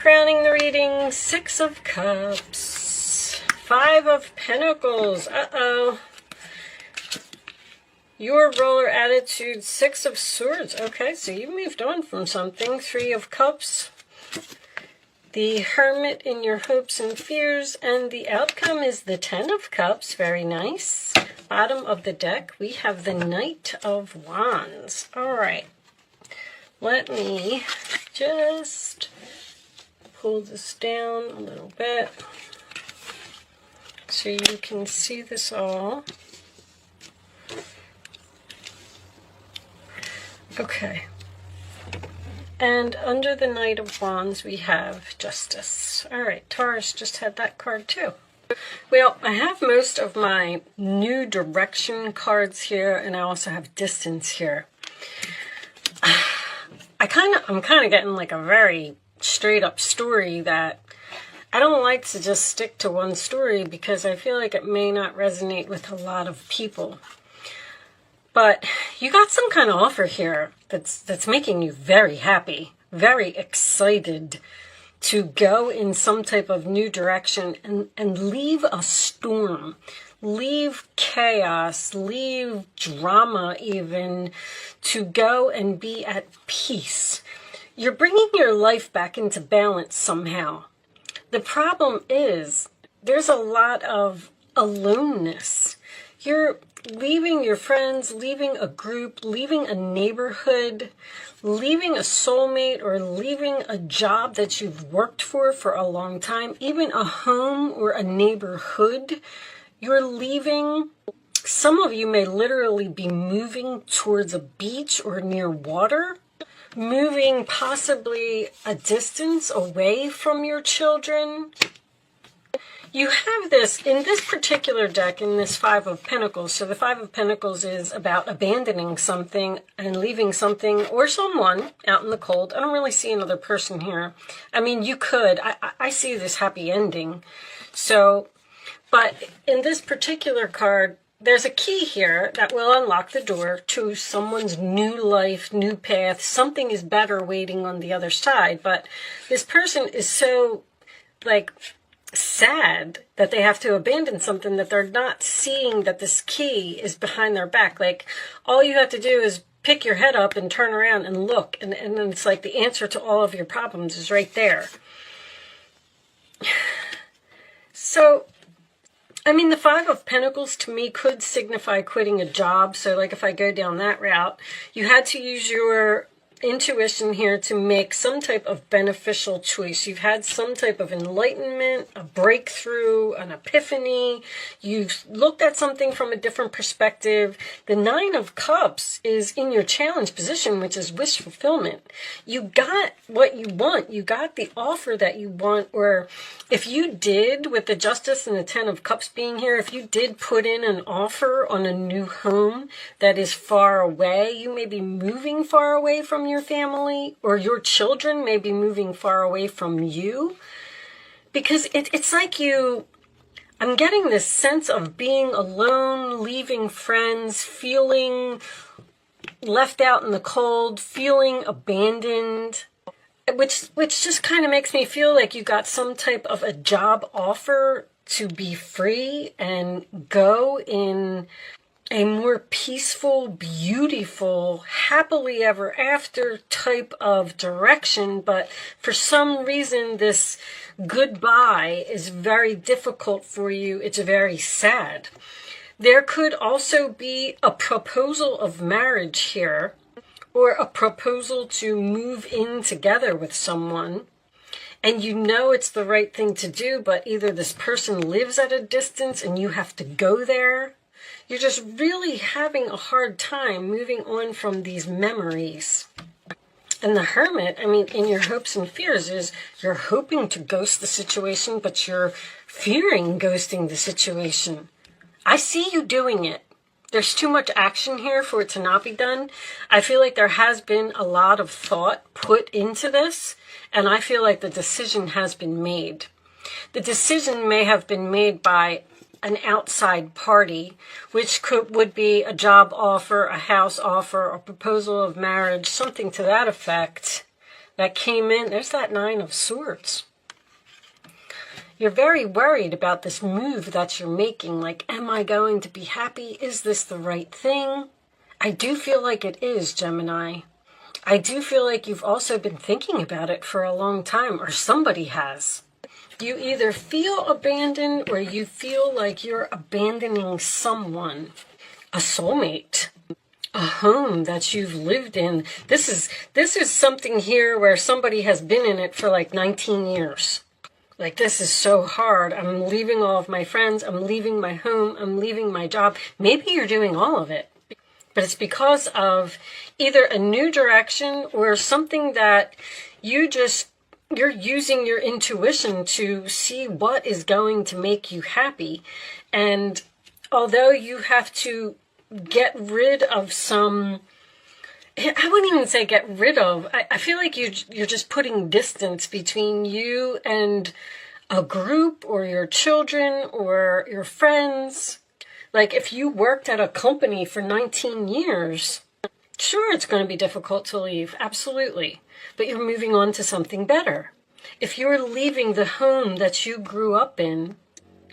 Crowning the reading, Six of Cups, Five of Pentacles. Uh-oh. Your roller attitude, Six of Swords. Okay, so you moved on from something. Three of Cups. The Hermit in your hopes and fears. And the outcome is the Ten of Cups. Very nice. Bottom of the deck, we have the Knight of Wands. All right. Let me just pull this down a little bit so you can see this all. Okay. And under the Knight of Wands, we have Justice. All right, Taurus just had that card too. Well, I have most of my New Direction cards here, and I also have Distance here. I'm kind of getting like a very straight up story that I don't like to just stick to one story because I feel like it may not resonate with a lot of people. But you got some kind of offer here that's making you very happy, very excited to go in some type of new direction and leave a storm, leave chaos, leave drama even, to go and be at peace. You're bringing your life back into balance somehow. The problem is there's a lot of aloneness. You're leaving your friends, leaving a group, leaving a neighborhood, leaving a soulmate, or leaving a job that you've worked for a long time, even a home or a neighborhood. You're leaving. Some of you may literally be moving towards a beach or near water, moving possibly a distance away from your children. You have this, in this particular deck, in this Five of Pentacles. So the Five of Pentacles is about abandoning something and leaving something or someone out in the cold. I don't really see another person here. I mean, you could. I see this happy ending. So, but in this particular card, there's a key here that will unlock the door to someone's new life, new path. Something is better waiting on the other side. But this person is so, like, sad that they have to abandon something that they're not seeing that this key is behind their back. Like, all you have to do is pick your head up and turn around and look. And then it's like the answer to all of your problems is right there. So, I mean, the Five of Pentacles to me could signify quitting a job. So like if I go down that route, you had to use your intuition here to make some type of beneficial choice. You've had some type of enlightenment, a breakthrough, an epiphany. You've looked at something from a different perspective. The Nine of Cups is in your challenge position, which is wish fulfillment. You got what you want. You got the offer that you want. Or if you did, with the Justice and the Ten of Cups being here, if you did put in an offer on a new home that is far away, you may be moving far away from your family, or your children may be moving far away from you, because it's like I'm getting this sense of being alone, leaving friends, feeling left out in the cold, feeling abandoned, which just kind of makes me feel like you got some type of a job offer to be free and go in a more peaceful, beautiful, happily ever after type of direction. But for some reason, this goodbye is very difficult for you. It's very sad. There could also be a proposal of marriage here, or a proposal to move in together with someone. And you know it's the right thing to do, but either this person lives at a distance and you have to go there. You're just really having a hard time moving on from these memories. And the Hermit, I mean, in your hopes and fears is you're hoping to ghost the situation, but you're fearing ghosting the situation. I see you doing it. There's too much action here for it to not be done. I feel like there has been a lot of thought put into this, and I feel like the decision has been made. The decision may have been made by an outside party, which would be a job offer, a house offer, a proposal of marriage, something to that effect. that came in. There's that Nine of Swords. You're very worried about this move that you're making. Like, am I going to be happy? Is this the right thing? I do feel like it is, Gemini. I do feel like you've also been thinking about it for a long time, or somebody has. You either feel abandoned or you feel like you're abandoning someone, a soulmate, a home that you've lived in. This is something here where somebody has been in it for like 19 years. Like, this is so hard. I'm leaving all of my friends. I'm leaving my home. I'm leaving my job. Maybe you're doing all of it. But it's because of either a new direction or something that you're using your intuition to see what is going to make you happy. And although you have to get rid of some, I wouldn't even say get rid of. I feel like you're just putting distance between you and a group or your children or your friends. Like, if you worked at a company for 19 years, sure, it's going to be difficult to leave. Absolutely. But you're moving on to something better. If you're leaving the home that you grew up in,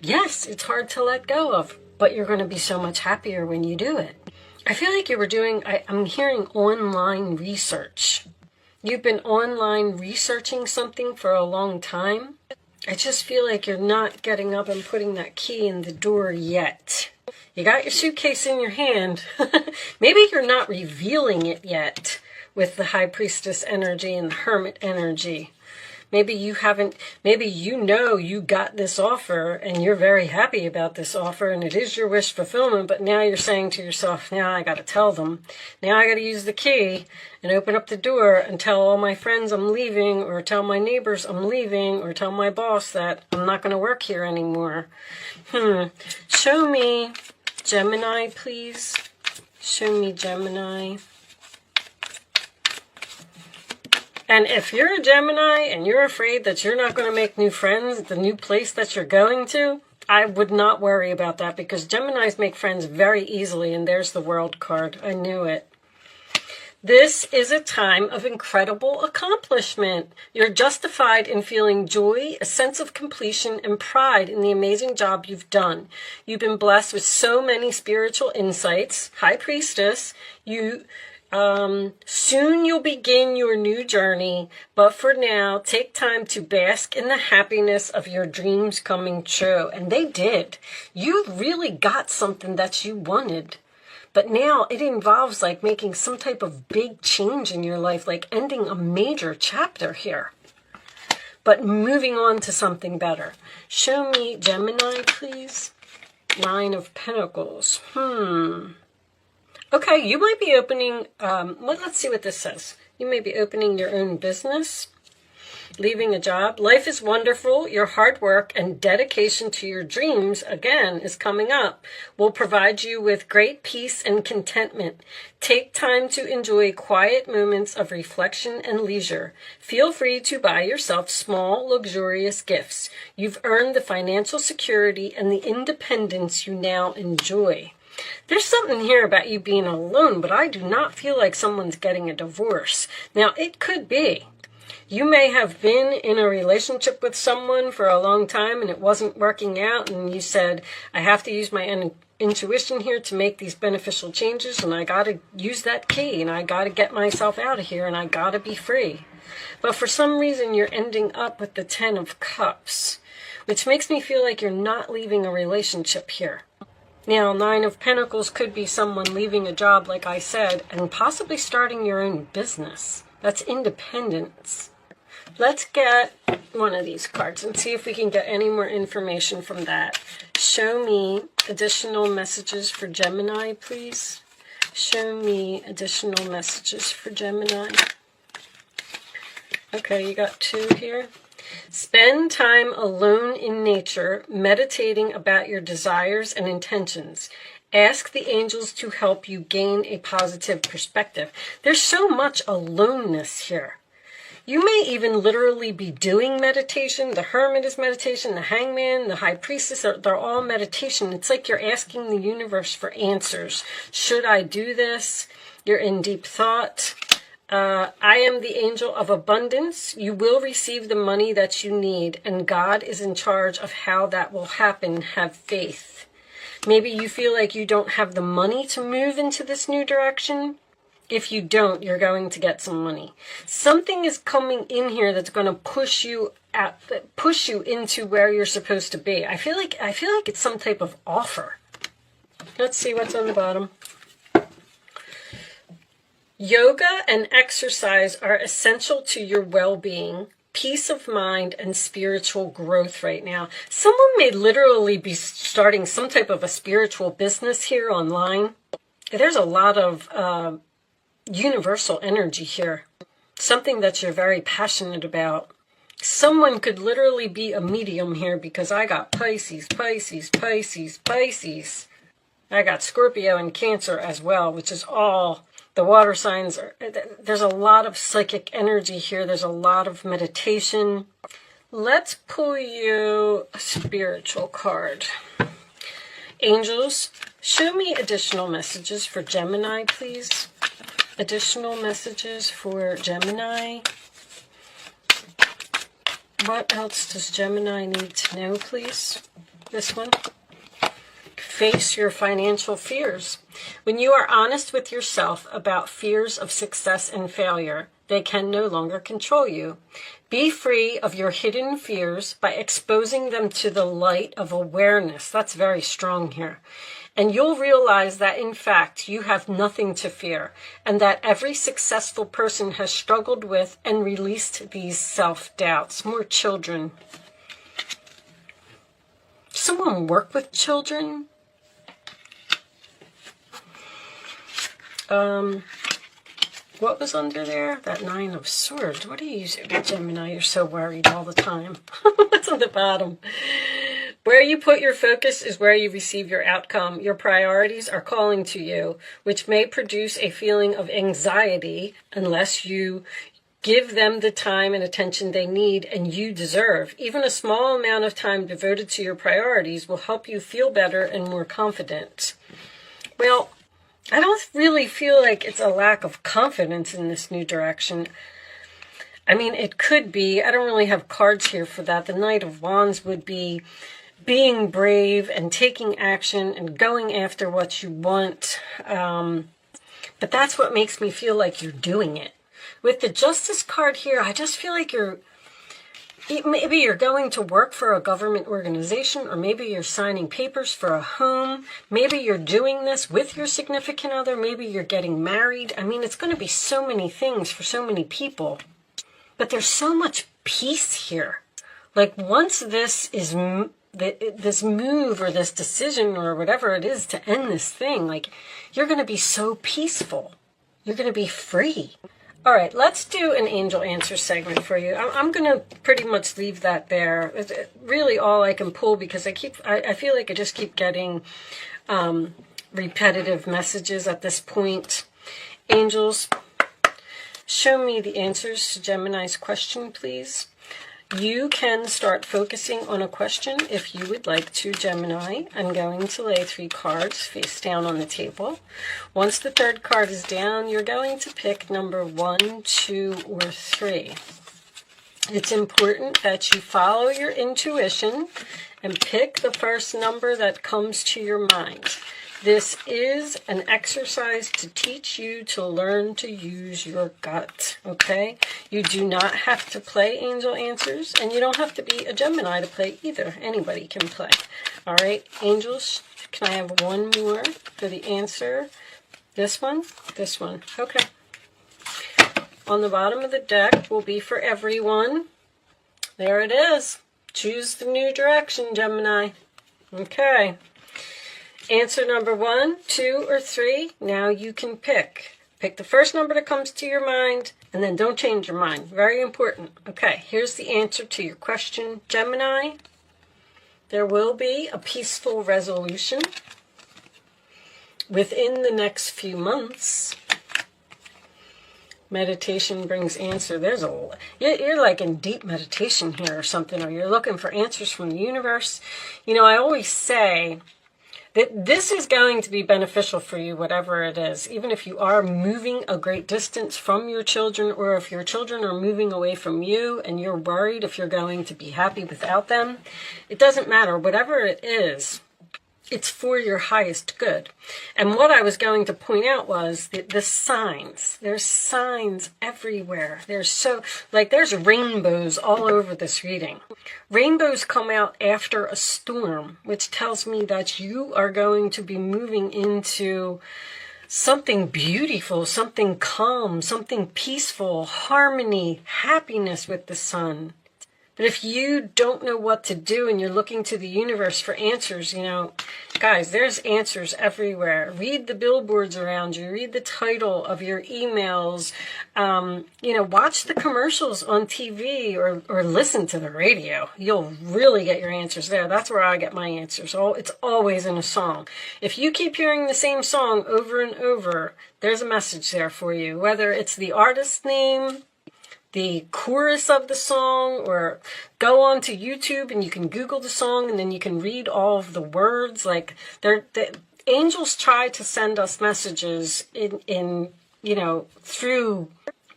yes, it's hard to let go of, but you're going to be so much happier when you do it. I feel like you were doing, I'm hearing online research. You've been online researching something for a long time. I just feel like you're not getting up and putting that key in the door yet. You got your suitcase in your hand. Maybe you're not revealing it yet with the High Priestess energy and the Hermit energy. Maybe you haven't, maybe you know you got this offer and you're very happy about this offer and it is your wish fulfillment, but now you're saying to yourself, now I got to tell them. Now I got to use the key and open up the door and tell all my friends I'm leaving, or tell my neighbors I'm leaving, or tell my boss that I'm not going to work here anymore. Show me Gemini, please. Show me Gemini. And if you're a Gemini and you're afraid that you're not going to make new friends at the new place that you're going to, I would not worry about that, because Geminis make friends very easily, and there's the World card. I knew it. This is a time of incredible accomplishment. You're justified in feeling joy, a sense of completion, and pride in the amazing job you've done. You've been blessed with so many spiritual insights. High Priestess, soon you'll begin your new journey, but for now, take time to bask in the happiness of your dreams coming true. And they did. You really got something that you wanted. But now it involves like making some type of big change in your life, like ending a major chapter here, but moving on to something better. Show me Gemini, please. Nine of Pentacles. Okay, you might be opening, let's see what this says. You may be opening your own business, leaving a job. Life is wonderful. Your hard work and dedication to your dreams, again, is coming up, will provide you with great peace and contentment. Take time to enjoy quiet moments of reflection and leisure. Feel free to buy yourself small, luxurious gifts. You've earned the financial security and the independence you now enjoy. There's something here about you being alone, but I do not feel like someone's getting a divorce. Now, it could be. You may have been in a relationship with someone for a long time and it wasn't working out, and you said, I have to use my intuition here to make these beneficial changes, and I got to use that key, and I got to get myself out of here, and I got to be free. But for some reason, you're ending up with the Ten of Cups, which makes me feel like you're not leaving a relationship here. Now, Nine of Pentacles could be someone leaving a job, like I said, and possibly starting your own business. That's independence. Let's get one of these cards and see if we can get any more information from that. Show me additional messages for Gemini, please. Show me additional messages for Gemini. Okay, you got two here. Spend time alone in nature, meditating about your desires and intentions. Ask the angels to help you gain a positive perspective. There's so much aloneness here. You may even literally be doing meditation. The Hermit is meditation. The Hangman, the High Priestess, they're all meditation. It's like you're asking the universe for answers. Should I do this? You're in deep thought. I am the angel of abundance. You will receive the money that you need, and God is in charge of how that will happen. Have faith. Maybe you feel like you don't have the money to move into this new direction. If you don't, you're going to get some money. Something is coming in here that's going to push you into where you're supposed to be. I feel like it's some type of offer. Let's see what's on the bottom. Yoga and exercise are essential to your well-being, peace of mind, and spiritual growth right now. Someone may literally be starting some type of a spiritual business here online. There's a lot of universal energy here. Something that you're very passionate about. Someone could literally be a medium here because I got Pisces, Pisces, Pisces, Pisces. I got Scorpio and Cancer as well, which is all the water signs. There's a lot of psychic energy here. There's a lot of meditation. Let's pull you a spiritual card. Angels, show me additional messages for Gemini, please. Additional messages for Gemini. What else does Gemini need to know, please? This one. Face your financial fears. When you are honest with yourself about fears of success and failure, they can no longer control you. Be free of your hidden fears by exposing them to the light of awareness. That's very strong here. And you'll realize that, in fact, you have nothing to fear, and that every successful person has struggled with and released these self-doubts. More children. Someone work with children? What was under there? That 9 of Swords. What are you using, Gemini? You're so worried all the time. What's on the bottom? Where you put your focus is where you receive your outcome. Your priorities are calling to you, which may produce a feeling of anxiety unless you give them the time and attention they need and you deserve. Even a small amount of time devoted to your priorities will help you feel better and more confident. Well, I don't really feel like it's a lack of confidence in this new direction. I mean, it could be. I don't really have cards here for that. The Knight of Wands would be being brave and taking action and going after what you want. But that's what makes me feel like you're doing it. With the Justice card here, I just feel like maybe you're going to work for a government organization, or maybe you're signing papers for a home. Maybe you're doing this with your significant other. Maybe you're getting married. I mean, it's going to be so many things for so many people. But there's so much peace here. Like, once this move or this decision or whatever it is to end this thing, like, you're going to be so peaceful. You're going to be free. All right, let's do an angel answer segment for you. I'm going to pretty much leave that there. It's really all I can pull because I feel like I just keep getting repetitive messages at this point. Angels, show me the answers to Gemini's question, please. You can start focusing on a question if you would like to, Gemini. I'm going to lay 3 cards face down on the table. Once the 3rd card is down, you're going to pick number 1, 2, or 3. It's important that you follow your intuition and pick the first number that comes to your mind. This is an exercise to teach you to learn to use your gut, okay? You do not have to play angel answers, and you don't have to be a Gemini to play either. Anybody can play. All right, angels, can I have one more for the answer? This one? This one. Okay. On the bottom of the deck will be for everyone. There it is. Choose the new direction, Gemini. Okay. Answer number 1, 2, or 3. Now you can pick. Pick the first number that comes to your mind, and then don't change your mind. Very important. Okay, here's the answer to your question, Gemini. There will be a peaceful resolution within the next few months. Meditation brings answer. You're like in deep meditation here or something, or you're looking for answers from the universe. You know, I always say This is going to be beneficial for you, whatever it is. Even if you are moving a great distance from your children, or if your children are moving away from you and you're worried if you're going to be happy without them, it doesn't matter. Whatever it is, it's for your highest good. And what I was going to point out was the signs. There's signs everywhere. There's rainbows all over this reading. Rainbows come out after a storm, which tells me that you are going to be moving into something beautiful, something calm, something peaceful, harmony, happiness with the sun. But if you don't know what to do and you're looking to the universe for answers, guys, there's answers everywhere. Read the billboards around you. Read the title of your emails. Watch the commercials on TV or listen to the radio. You'll really get your answers there. That's where I get my answers. It's always in a song. If you keep hearing the same song over and over, there's a message there for you. Whether it's the artist's name, the chorus of the song, or go on to YouTube and you can Google the song and then you can read all of the words. Like the angels try to send us messages in through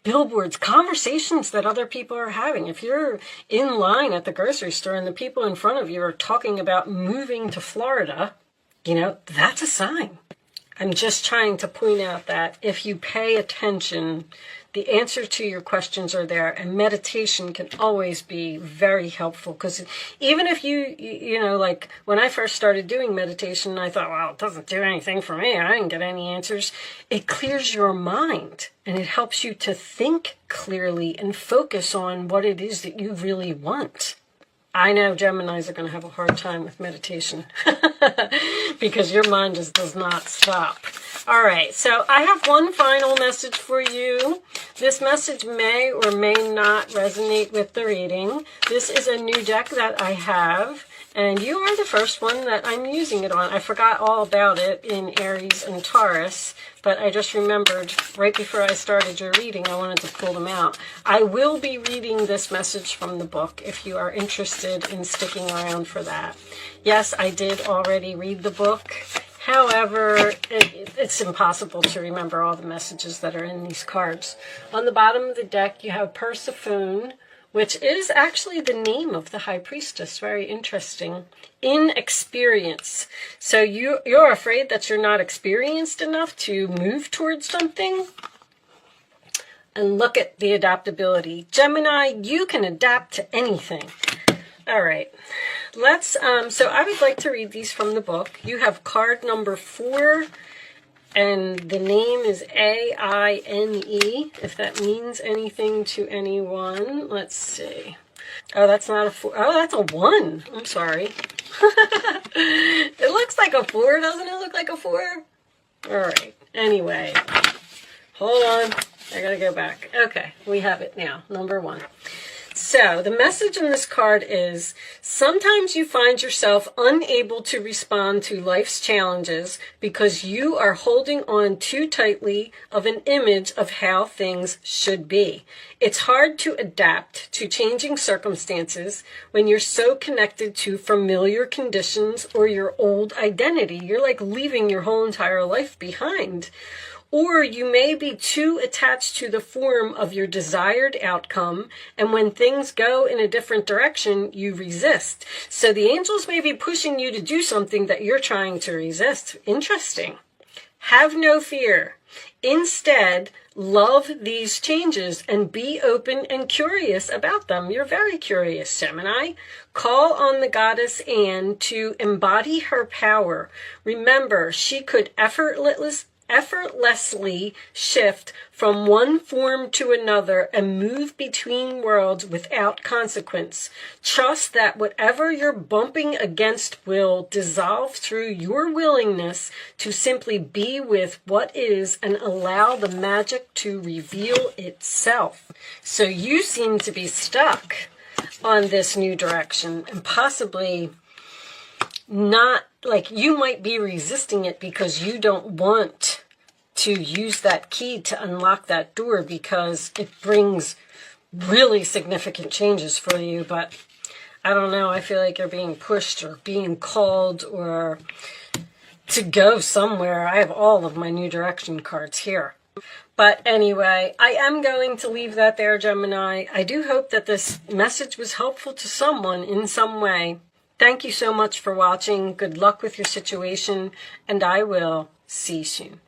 billboards, conversations that other people are having. If you're in line at the grocery store and the people in front of you are talking about moving to Florida, that's a sign. I'm just trying to point out that if you pay attention, the answer to your questions are there, and meditation can always be very helpful. Because even if like when I first started doing meditation, I thought, well, it doesn't do anything for me. I didn't get any answers. It clears your mind, and it helps you to think clearly and focus on what it is that you really want. I know Geminis are going to have a hard time with meditation because your mind just does not stop. All right, so I have one final message for you. This message may or may not resonate with the reading. This is a new deck that I have, and you are the first one that I'm using it on. I forgot all about it in Aries and Taurus, but I just remembered right before I started your reading, I wanted to pull them out. I will be reading this message from the book if you are interested in sticking around for that. Yes, I did already read the book. However, it's impossible to remember all the messages that are in these cards. On the bottom of the deck, you have Persephone, which is actually the name of the High Priestess. Very interesting. Inexperience. So you're afraid that you're not experienced enough to move towards something? And look at the adaptability. Gemini, you can adapt to anything. All right. So I would like to read these from the book. You have card number 4, and the name is AINE, if that means anything to anyone. Let's see. Oh, that's not a 4. Oh, that's a 1. I'm sorry. It looks like a 4, doesn't it look like a 4? All right. Anyway, hold on. I gotta go back. Okay, we have it now. Number 1. So the message in this card is, sometimes you find yourself unable to respond to life's challenges because you are holding on too tightly of an image of how things should be. It's hard to adapt to changing circumstances when you're so connected to familiar conditions or your old identity. You're like leaving your whole entire life behind. Or you may be too attached to the form of your desired outcome, and when things go in a different direction, you resist. So the angels may be pushing you to do something that you're trying to resist. Interesting. Have no fear. Instead, love these changes and be open and curious about them. You're very curious, Gemini. Call on the goddess Anne to embody her power. Remember, she could effortlessly shift from one form to another and move between worlds without consequence. Trust that whatever you're bumping against will dissolve through your willingness to simply be with what is and allow the magic to reveal itself. So you seem to be stuck on this new direction, and possibly not, like, you might be resisting it because you don't want to use that key to unlock that door because it brings really significant changes for you. But I don't know, I feel like you're being pushed or being called, or to go somewhere. I have all of my new direction cards here. But anyway, I am going to leave that there, Gemini. I do hope that this message was helpful to someone in some way. Thank you so much for watching. Good luck with your situation, and I will see you soon.